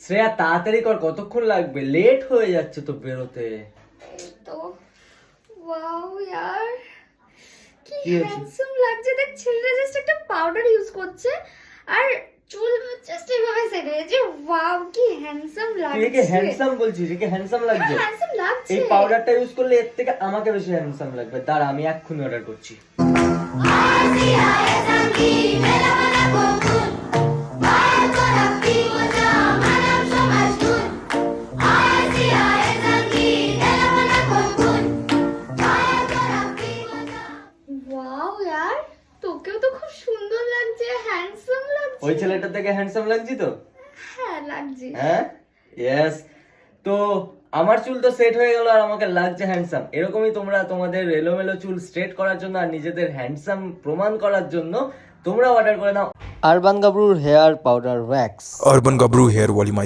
শ্রেয়া তাড়াতাড়ি কর, কতক্ষণ লাগবে? লেট হয়ে যাচ্ছে তো বেরোতে। তো ওয়াও यार কি কি হয়েছে? হ্যান্ডসাম লাগছে। দেখ ছেলেটা জাস্ট একটা পাউডার ইউজ করছে আর চুল জাস্ট এভাবে সেট হয়েছে। ওয়াও কি হ্যান্ডসাম তুই লাগছে। একে হ্যান্ডসাম বলছিস? একে হ্যান্ডসাম লাগছে? হ্যান্ডসাম লাগছে। এই পাউডারটা ইউজ করলে এর থেকে আমাকে বেশি হ্যান্ডসাম লাগবে। দাঁড়া, আমি এক্ষুনি অর্ডার করছি। ওয়াও यार তোকেও তো খুব সুন্দর লাগছে, হ্যান্ডসাম লাগছে। ওই ছেলেটা থেকে হ্যান্ডসাম লাগছি তো? হ্যাঁ লাগছে। হ্যাঁ, ইয়েস। তো আমার চুল তো সেট হয়ে গেল আর আমাকে লাগছে হ্যান্ডসাম। এরকমই তোমরা তোমাদের এলোমেলো চুল স্ট্রেট করার জন্য আর নিজেদের হ্যান্ডসাম প্রমাণ করার জন্য তোমরা অর্ডার করে নাও আরবান গাবরুর hair powder wax. Urban Gabru hair volumiser.